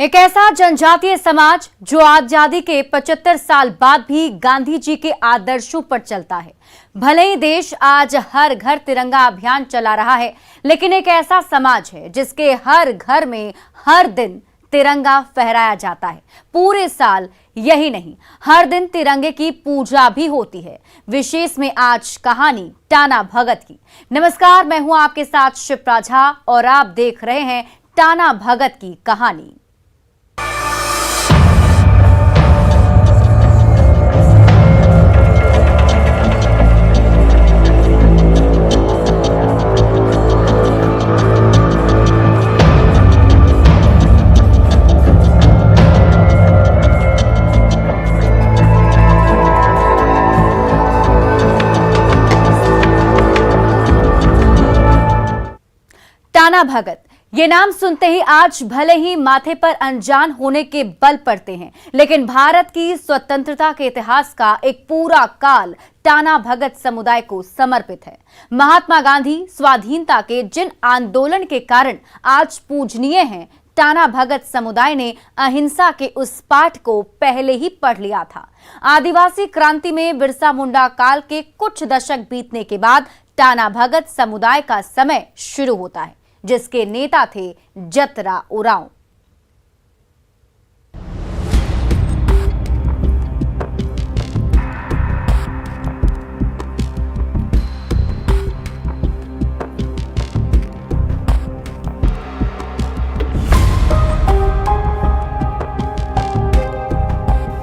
एक ऐसा जनजातीय समाज जो आजादी के 75 साल बाद भी गांधी जी के आदर्शों पर चलता है। भले ही देश आज हर घर तिरंगा अभियान चला रहा है, लेकिन एक ऐसा समाज है जिसके हर घर में हर दिन तिरंगा फहराया जाता है। पूरे साल यही नहीं, हर दिन तिरंगे की पूजा भी होती है। विशेष में आज कहानी टाना भगत की। नमस्कार, मैं हूं आपके साथ शिप्रा झा और आप देख रहे हैं टाना भगत की कहानी। टाना भगत, ये नाम सुनते ही आज भले ही माथे पर अनजान होने के बल पड़ते हैं, लेकिन भारत की स्वतंत्रता के इतिहास का एक पूरा काल टाना भगत समुदाय को समर्पित है। महात्मा गांधी स्वाधीनता के जिन आंदोलन के कारण आज पूजनीय हैं, टाना भगत समुदाय ने अहिंसा के उस पाठ को पहले ही पढ़ लिया था। आदिवासी क्रांति में बिरसा मुंडा काल के कुछ दशक बीतने के बाद टाना भगत समुदाय का समय शुरू होता है, जिसके नेता थे जतरा उरांव।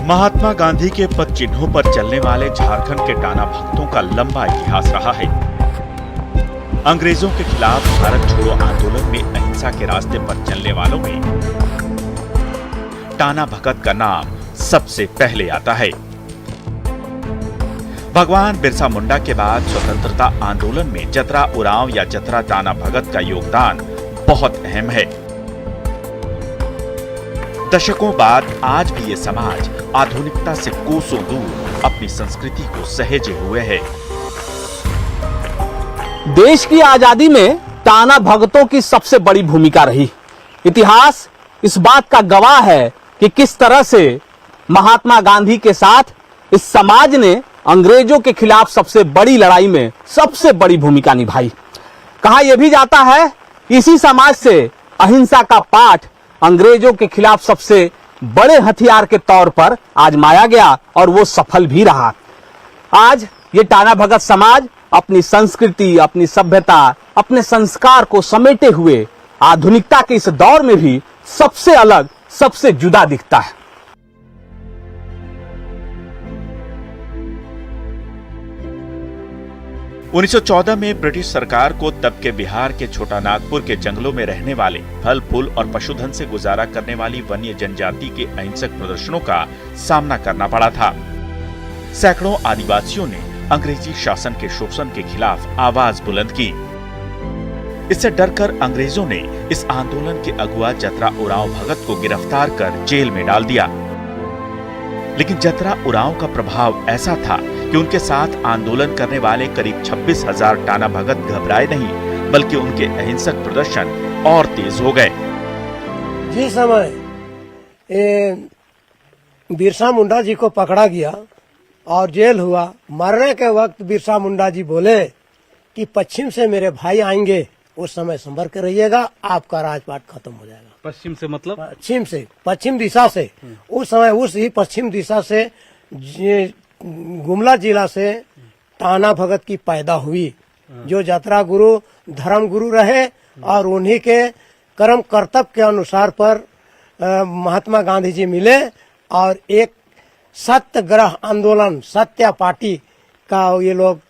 महात्मा गांधी के पद चिन्हों पर चलने वाले झारखंड के टाना भगतों का लंबा इतिहास रहा है। अंग्रेजों के खिलाफ भारत छोड़ो आंदोलन में अहिंसा के रास्ते पर चलने वालों में टाना भगत का नाम सबसे पहले आता है। भगवान बिरसा मुंडा के बाद स्वतंत्रता आंदोलन में जतरा उरांव या जतरा टाना भगत का योगदान बहुत अहम है। दशकों बाद आज भी ये समाज आधुनिकता से कोसों दूर अपनी संस्कृति को सहेजे हुए है। देश की आजादी में टाना भगतों की सबसे बड़ी भूमिका रही। इतिहास इस बात का गवाह है कि किस तरह से महात्मा गांधी के साथ इस समाज ने अंग्रेजों के खिलाफ सबसे बड़ी लड़ाई में सबसे बड़ी भूमिका निभाई। कहा यह भी जाता है कि इसी समाज से अहिंसा का पाठ अंग्रेजों के खिलाफ सबसे बड़े हथियार के तौर पर आजमाया गया और वो सफल भी रहा। आज ये टाना भगत समाज अपनी संस्कृति, अपनी सभ्यता, अपने संस्कार को समेटे हुए आधुनिकता के इस दौर में भी सबसे अलग, सबसे जुदा दिखता है। उन्नीस 1914 में ब्रिटिश सरकार को तब के बिहार के छोटा नागपुर के जंगलों में रहने वाले फल फूल और पशुधन से गुजारा करने वाली वन्य जनजाति के अहिंसक प्रदर्शनों का सामना करना पड़ा था। सैकड़ों आदिवासियों ने अंग्रेजी शासन के शोषण के खिलाफ आवाज बुलंद की। इससे डरकर अंग्रेजों ने इस आंदोलन के अगुआ जतरा उरांव भगत को गिरफ्तार कर जेल में डाल दिया। लेकिन जतरा उरांव का प्रभाव ऐसा था कि उनके साथ आंदोलन करने वाले करीब 26,000 टाना भगत घबराए नहीं, बल्कि उनके अहिंसक प्रदर्शन और तेज हो गए। जिस समय बिरसा मुंडा जी को पकड़ा गया और जेल हुआ, मरने के वक्त बिरसा मुंडा जी बोले कि पश्चिम से मेरे भाई आएंगे, उस समय संभल कर रहिएगा, आपका राजपाट खत्म हो जाएगा। पश्चिम से मतलब? पश्चिम से, पश्चिम दिशा से। उस समय उस ही पश्चिम दिशा से गुमला जिला से टाना भगत की पैदा हुई, जो जतरा गुरु, धर्म गुरु रहे और उन्हीं के कर्म कर्तव्य के अनुसार पर महात्मा गांधी जी मिले और एक सत्याग्रह आंदोलन, सत्या पार्टी का ये लोग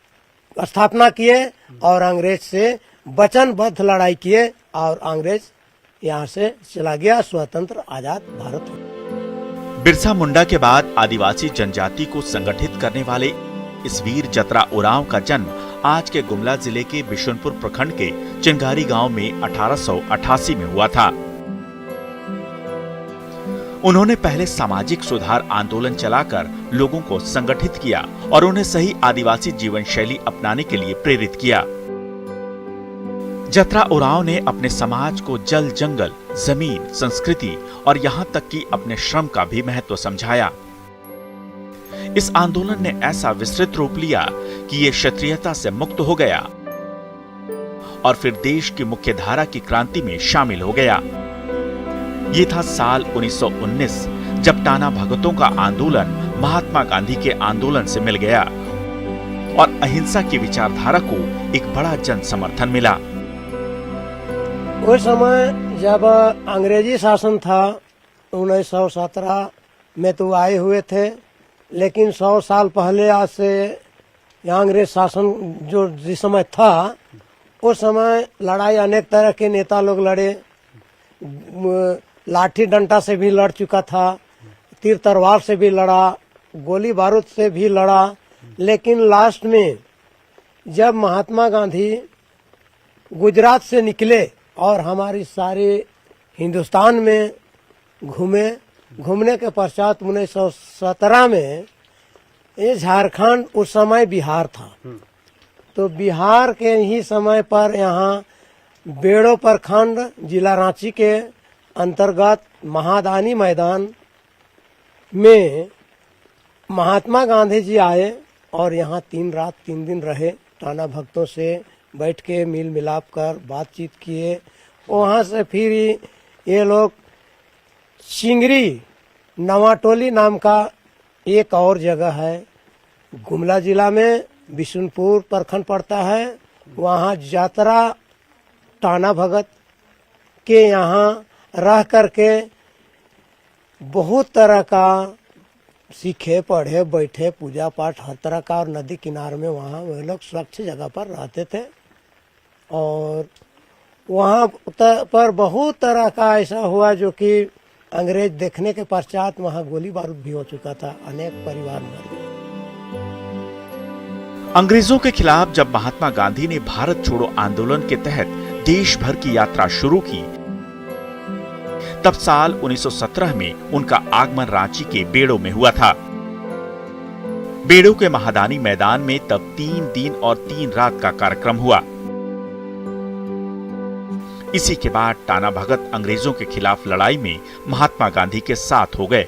स्थापना किए और अंग्रेज से वचनबद्ध लड़ाई किए और अंग्रेज यहाँ से चला गया, स्वतंत्र आजाद भारत हुआ। बिरसा मुंडा के बाद आदिवासी जनजाति को संगठित करने वाले इस वीर जतरा उरांव का जन्म आज के गुमला जिले के बिशुनपुर प्रखंड के चिंगारी गांव में 1888 में हुआ था। उन्होंने पहले सामाजिक सुधार आंदोलन चलाकर लोगों को संगठित किया और उन्हें सही आदिवासी जीवन शैली अपनाने के लिए प्रेरित किया। जतरा उरांव ने अपने समाज को जल जंगल, जमीन, संस्कृति और यहाँ तक कि अपने श्रम का भी महत्व समझाया। इस आंदोलन ने ऐसा विस्तृत रूप लिया कि ये क्षत्रियता से मुक्त हो गया और फिर देश की मुख्य धारा की क्रांति में शामिल हो गया। ये था साल 1919 जब टाना भगतों का आंदोलन महात्मा गांधी के आंदोलन से मिल गया और अहिंसा की विचारधारा को एक बड़ा जन समर्थन मिला। उस समय जब अंग्रेजी शासन था 1917 में तो आए हुए थे, लेकिन 100 साल पहले आज से यहाँ अंग्रेज शासन जो जिस समय था उस समय लड़ाई अनेक तरह के नेता लोग लड़े। लाठी डंडा से भी लड़ चुका था, तीर तलवार से भी लड़ा, गोली बारूद से भी लड़ा, लेकिन लास्ट में जब महात्मा गांधी गुजरात से निकले और हमारी सारे हिंदुस्तान में घूमने के पश्चात 1917 में ये झारखंड उस समय बिहार था, तो बिहार के ही समय पर यहाँ बेड़ो प्रखंड जिला रांची के अंतर्गत महादानी मैदान में महात्मा गांधी जी आए और यहाँ 3 रात 3 दिन रहे। टाना भक्तों से बैठ के मिल मिलाप कर बातचीत किए। वहाँ से फिर ये लोग चिंगरी नवाटोली नाम का एक और जगह है, गुमला जिला में बिशुनपुर प्रखंड पड़ता है, वहाँ यात्रा टाना भगत के यहाँ रह करके बहुत तरह का सीखे, पढ़े, बैठे, पूजा पाठ हर तरह का, और नदी किनारे में वहाँ वे लोग स्वच्छ जगह पर रहते थे। और वहाँ पर बहुत तरह का ऐसा हुआ जो कि अंग्रेज देखने के पश्चात वहाँ गोली बारूद भी हो चुका था, अनेक परिवार मर गए। अंग्रेजों के खिलाफ जब महात्मा गांधी ने भारत छोड़ो आंदोलन के तहत देश भर की यात्रा शुरू की, तब साल 1917 में उनका आगमन रांची के बेड़ो में हुआ था। बेड़ो के महादानी मैदान में तब 3 दिन और 3 रात का कार्यक्रम हुआ। इसी के बाद टाना भगत अंग्रेजों के खिलाफ लड़ाई में महात्मा गांधी के साथ हो गए।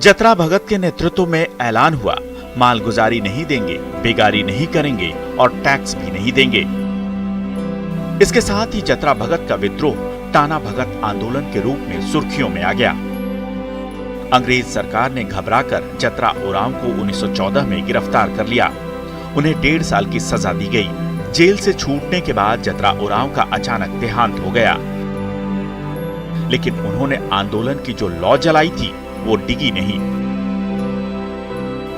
जतरा भगत के नेतृत्व में ऐलान हुआ, मालगुजारी नहीं देंगे, बेगारी नहीं करेंगे और टैक्स भी नहीं देंगे। इसके साथ ही जतरा भगत का विद्रोह टाना भगत आंदोलन के रूप में सुर्खियों में आ गया। अंग्रेज सरकार ने घबराकर जतरा उरांव को 1914 में गिरफ्तार कर लिया। उन्हें 1.5 साल की सजा दी गई। जेल से छूटने के बाद जतरा उरांव का अचानक देहांत हो गया, लेकिन उन्होंने आंदोलन की जो लौ जलाई थी वो डिगी नहीं।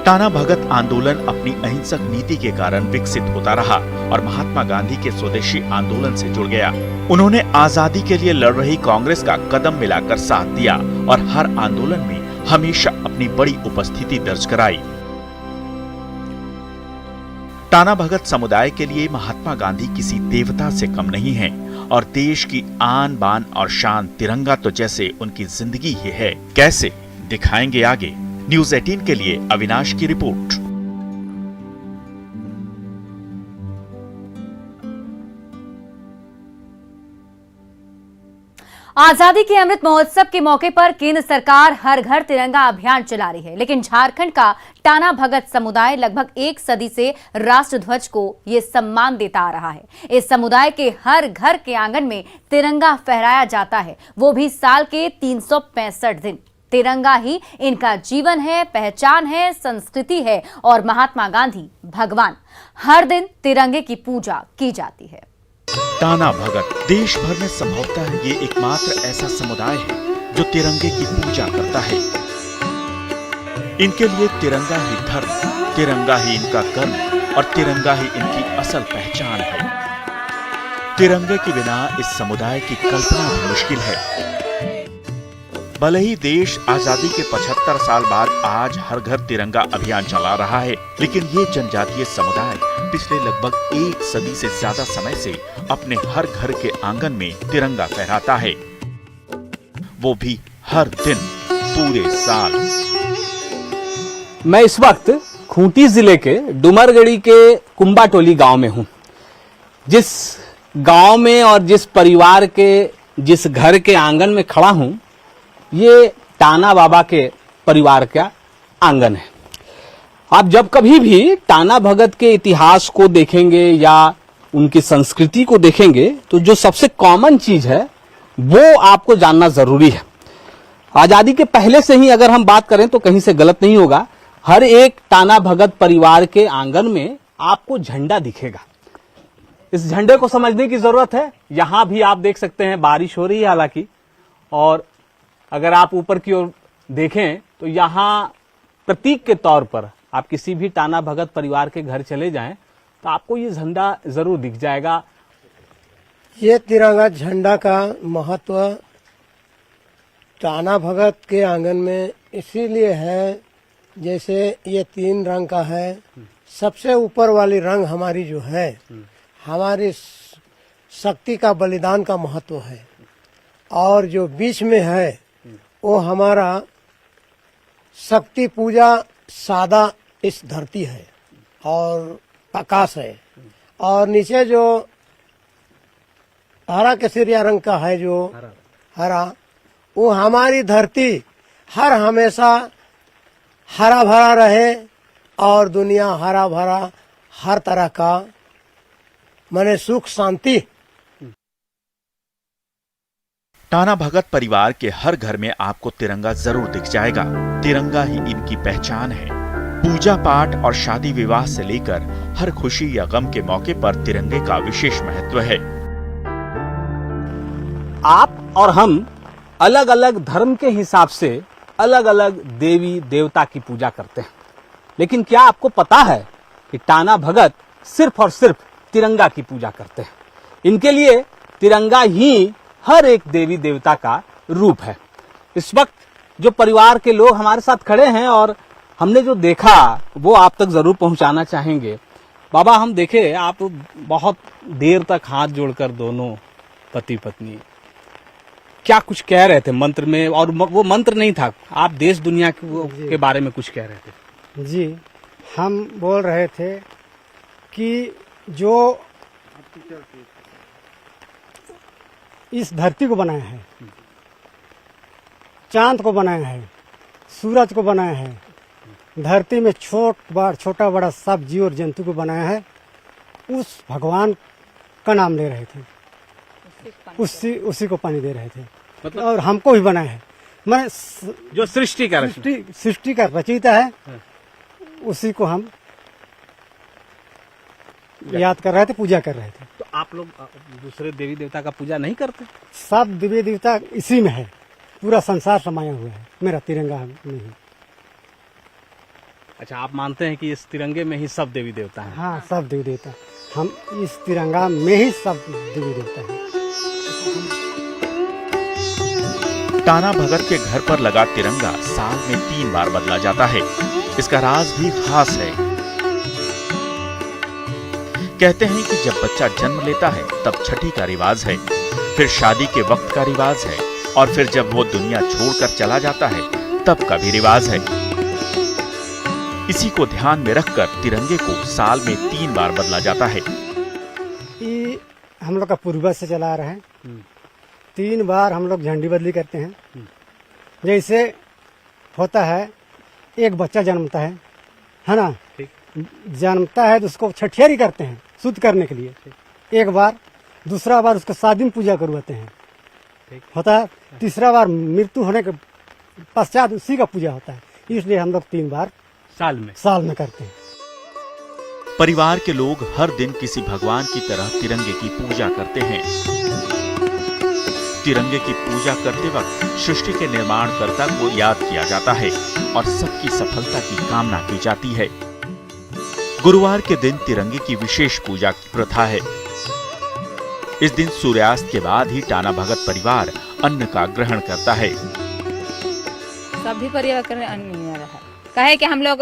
टाना भगत आंदोलन अपनी अहिंसक नीति के कारण विकसित होता रहा और महात्मा गांधी के स्वदेशी आंदोलन से जुड़ गया। उन्होंने आजादी के लिए लड़ रही कांग्रेस का कदम मिलाकर साथ दिया और हर आंदोलन में हमेशा अपनी बड़ी उपस्थिति दर्ज कराई। टाना भगत समुदाय के लिए महात्मा गांधी किसी देवता से कम नहीं है और देश की आन बान और शान तिरंगा तो जैसे उनकी जिंदगी ही है। कैसे दिखाएंगे आगे। न्यूज़ 18 के लिए अविनाश की रिपोर्ट। आजादी के अमृत महोत्सव के मौके पर केंद्र सरकार हर घर तिरंगा अभियान चला रही है, लेकिन झारखंड का टाना भगत समुदाय लगभग 1 सदी से राष्ट्रध्वज को ये सम्मान देता आ रहा है। इस समुदाय के हर घर के आंगन में तिरंगा फहराया जाता है, वो भी साल के 365 दिन। तिरंगा ही इनका जीवन है, पहचान है, संस्कृति है और महात्मा गांधी भगवान। हर दिन तिरंगे की पूजा की जाती है। टाना भगत देश भर में संभवतः ये एकमात्र ऐसा समुदाय है जो तिरंगे की पूजा करता है। इनके लिए तिरंगा ही धर्म, तिरंगा ही इनका कर्म और तिरंगा ही इनकी असल पहचान है। तिरंगे के बिना इस समुदाय की कल्पना भी मुश्किल है। भले ही देश आजादी के 75 साल बाद आज हर घर तिरंगा अभियान चला रहा है, लेकिन ये जनजातीय समुदाय पिछले लगभग 1 सदी से ज्यादा समय से अपने हर घर के आंगन में तिरंगा फहराता है, वो भी हर दिन, पूरे साल। मैं इस वक्त खूंटी जिले के डुमरगढ़ी के कुंबाटोली गांव में हूं। जिस गांव में और जिस परिवार के जिस घर के आंगन में खड़ा हूं, ये टाना बाबा के परिवार का आंगन है। आप जब कभी भी टाना भगत के इतिहास को देखेंगे या उनकी संस्कृति को देखेंगे तो जो सबसे कॉमन चीज है वो आपको जानना जरूरी है। आजादी के पहले से ही अगर हम बात करें तो कहीं से गलत नहीं होगा, हर एक टाना भगत परिवार के आंगन में आपको झंडा दिखेगा। इस झंडे को समझने की जरूरत है। यहां भी आप देख सकते हैं बारिश हो रही है हालांकि, और अगर आप ऊपर की ओर देखें तो यहां प्रतीक के तौर पर आप किसी भी टाना भगत परिवार के घर चले जाएं तो आपको ये झंडा जरूर दिख जाएगा। ये तिरंगा झंडा का महत्व टाना भगत के आंगन में इसीलिए है, जैसे ये 3 रंग का है। सबसे ऊपर वाली रंग हमारी जो है, हमारी शक्ति का बलिदान का महत्व है, और जो बीच में है वो हमारा शक्ति पूजा सादा इस धरती है और आकाश है, और नीचे जो हरा केसरिया रंग का है, जो हरा, वो हमारी धरती हर हमेशा हरा भरा रहे और दुनिया हरा भरा हर तरह का माने सुख शांति। टाना भगत परिवार के हर घर में आपको तिरंगा जरूर दिख जाएगा। तिरंगा ही इनकी पहचान है। पूजा पाठ और शादी विवाह से लेकर हर खुशी या गम के मौके पर तिरंगे का विशेष महत्व है। आप और हम अलग अलग धर्म के हिसाब से अलग अलग देवी देवता की पूजा करते हैं, लेकिन क्या आपको पता है कि टाना भगत सिर्फ और सिर्फ तिरंगा की पूजा करते हैं। इनके लिए तिरंगा ही हर एक देवी देवता का रूप है। इस वक्त जो परिवार के लोग हमारे साथ खड़े हैं और हमने जो देखा वो आप तक जरूर पहुंचाना चाहेंगे। बाबा, हम देखे आप बहुत देर तक हाथ जोड़कर दोनों पति पत्नी क्या कुछ कह रहे थे मंत्र में, और वो मंत्र नहीं था, आप देश दुनिया के बारे में कुछ कह रहे थे। जी, हम बोल रहे थे कि जो इस धरती को बनाया है, चांद को बनाया है, सूरज को बनाया है, धरती में छोटा बड़ा सब जीव और जंतु को बनाया है, उस भगवान का नाम ले रहे थे, उसी को पानी दे रहे थे। मतलब और हमको भी बनाया है, मैं जो सृष्टि का रचयिता है, उसी को हम याद कर रहे थे, पूजा कर रहे थे। तो आप लोग दूसरे देवी देवता का पूजा नहीं करते? सब देवी देवता इसी में है, पूरा संसार समाया हुआ है मेरा तिरंगा में ही। अच्छा, आप मानते हैं कि इस तिरंगे में ही सब देवी देवता हैं? हाँ, सब देवी देवता, हम इस तिरंगा में ही सब देवी देवता हैं। टाना भगत के घर पर लगा तिरंगा साल में 3 बार बदला जाता है। इसका राज भी खास है। कहते हैं कि जब बच्चा जन्म लेता है तब छठी का रिवाज है, फिर शादी के वक्त का रिवाज है, और फिर जब वो दुनिया छोड़कर चला जाता है तब का भी रिवाज है। इसी को ध्यान में रखकर तिरंगे को साल में 3 बार बदला जाता है। ये हम लोग का पूर्वज से चला आ रहा है। 3 बार हम लोग झंडी बदली करते हैं। जैसे होता है, एक बच्चा जन्मता है ना, जन्मता है तो उसको छठियारी करते हैं शुद्ध करने के लिए एक बार, दूसरा बार उसको 7 दिन पूजा करवाते हैं, होता है, तीसरा बार मृत्यु होने के पश्चात उसी का पूजा होता है। इसलिए हम लोग 3 बार साल में करते हैं। परिवार के लोग हर दिन किसी भगवान की तरह तिरंगे की पूजा करते हैं। तिरंगे की पूजा करते वक्त सृष्टि के निर्माणकर्ता को याद किया जाता है और सबकी सफलता की कामना की जाती है। गुरुवार के दिन तिरंगे की विशेष पूजा की प्रथा है। इस दिन सूर्यास्त के बाद ही टाना भगत परिवार अन्न का ग्रहण करता है। सभी परिवार करने अन्न नहीं रहा, कहे कि हम लोग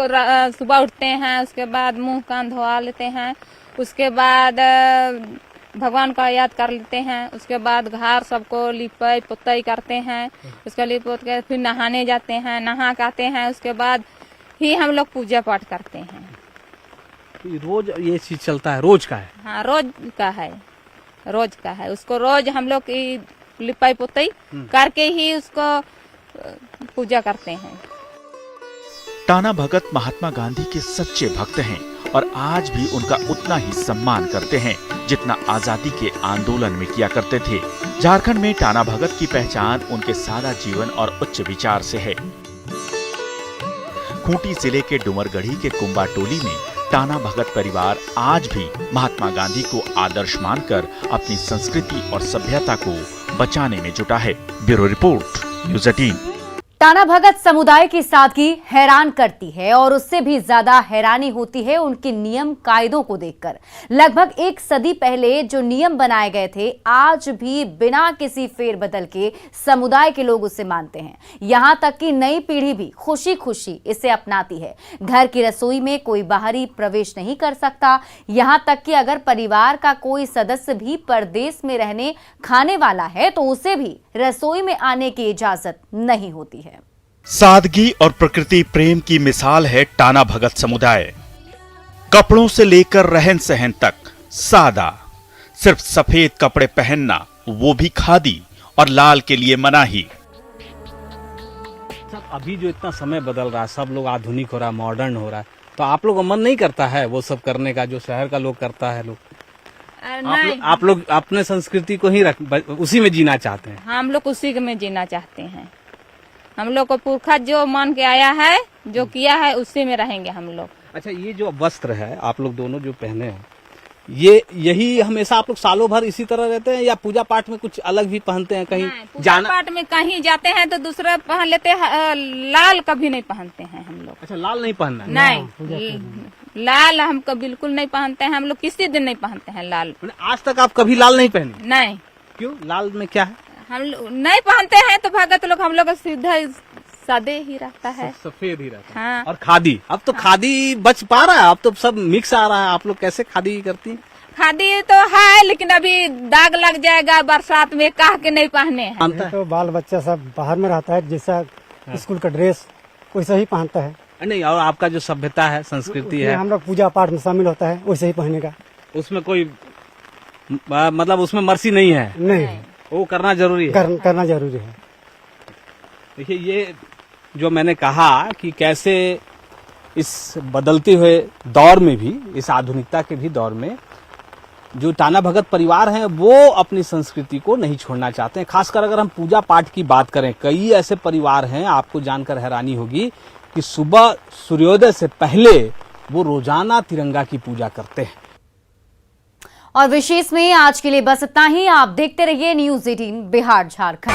सुबह उठते हैं, उसके बाद मुंह कान धोआ लेते हैं, उसके बाद भगवान का याद कर लेते हैं, उसके बाद घर सबको लिपाई पुताई करते हैं, उसके लिप पोत के फिर नहाने जाते हैं, नहा के आते हैं, उसके बाद ही हम लोग पूजा पाठ करते हैं। रोज ये चीज चलता है, रोज का है? हाँ, रोज का है, रोज का है। उसको रोज हम लोग लिपाई पोताई करके ही उसको पूजा करते हैं। टाना भगत महात्मा गांधी के सच्चे भक्त हैं और आज भी उनका उतना ही सम्मान करते हैं जितना आजादी के आंदोलन में किया करते थे। झारखंड में टाना भगत की पहचान उनके सादा जीवन और उच्च विचार से है। खूंटी जिले के डुमरगढ़ी के कुंबा टोली में टाना भगत परिवार आज भी महात्मा गांधी को आदर्श मानकर अपनी संस्कृति और सभ्यता को बचाने में जुटा है। Bureau report, news 18। Tana Bhagat समुदाय की सादगी हैरान करती है और उससे भी ज्यादा हैरानी होती है उनके नियम कायदों को देखकर। लगभग एक सदी पहले जो नियम बनाए गए थे आज भी बिना किसी फेरबदल के समुदाय के लोग उसे मानते हैं। यहां तक कि नई पीढ़ी भी खुशी खुशी इसे अपनाती है। घर की रसोई में कोई बाहरी प्रवेश नहीं कर सकता। यहां तक कि अगर परिवार का कोई सदस्य भी परदेश में रहने खाने वाला है तो उसे भी रसोई में आने की इजाजत नहीं होती है। सादगी और प्रकृति प्रेम की मिसाल है टाना भगत समुदाय। कपड़ों से लेकर रहन सहन तक सादा, सिर्फ सफेद कपड़े पहनना, वो भी खादी, और लाल के लिए मनाही। सब अभी जो इतना समय बदल रहा है, सब लोग आधुनिक हो रहा है, मॉडर्न हो रहा है, तो आप लोग का मन नहीं करता है वो सब करने का जो शहर का लोग करता है? आप लोग अपने संस्कृति को ही उसी में जीना चाहते हैं? हम लोग उसी में जीना चाहते हैं। हम लोग को पुरखा जो मान के आया है, जो किया है, उसी में रहेंगे हम लोग। अच्छा, ये जो वस्त्र है आप लोग दोनों जो पहने हैं, ये यही हमेशा आप लोग सालों भर इसी तरह रहते हैं या पूजा पाठ में कुछ अलग भी पहनते हैं? कहीं पूजा पाठ में कहीं जाते हैं तो दूसरा पहन लेते हैं, लाल कभी नहीं पहनते हैं हम लोग। अच्छा, लाल नहीं पहनना? नहीं, लाल हमको बिल्कुल नहीं पहनते हैं। हम लोग किसी दिन नहीं पहनते हैं लाल। आज तक आप कभी लाल नहीं पहने? नहीं। क्यों? लाल में क्या है? हम नहीं पहनते हैं तो भगत लोग हम लोग सीधा सादे ही रहता है, सफेद ही रहता है। हाँ। और खादी, अब तो खादी बच पा रहा है, अब तो सब मिक्स आ रहा है। आप लोग कैसे खादी करती हैं? खादी तो है लेकिन अभी दाग लग जाएगा बरसात में, कह के नहीं पहने हैं। तो बाल बच्चा सब बाहर में रहता है, जैसा स्कूल का ड्रेस वैसा ही पहनता है। नहीं, और आपका जो सभ्यता है, संस्कृति है, हम लोग पूजा पाठ में शामिल होता है, वैसे ही पहनेगा। उसमें कोई मतलब उसमें मर्सी नहीं है? नहीं, वो करना जरूरी है। करना जरूरी है। देखिए, ये जो मैंने कहा कि कैसे इस बदलते हुए दौर में भी, इस आधुनिकता के भी दौर में, जो टाना भगत परिवार हैं वो अपनी संस्कृति को नहीं छोड़ना चाहते हैं। खासकर अगर हम पूजा पाठ की बात करें, कई ऐसे परिवार हैं, आपको जानकर हैरानी होगी कि सुबह सूर्योदय से पहले वो रोजाना तिरंगा की पूजा करते हैं। और विशेष में आज के लिए बस इतना ही। आप देखते रहिए न्यूज़ 18 बिहार झारखंड।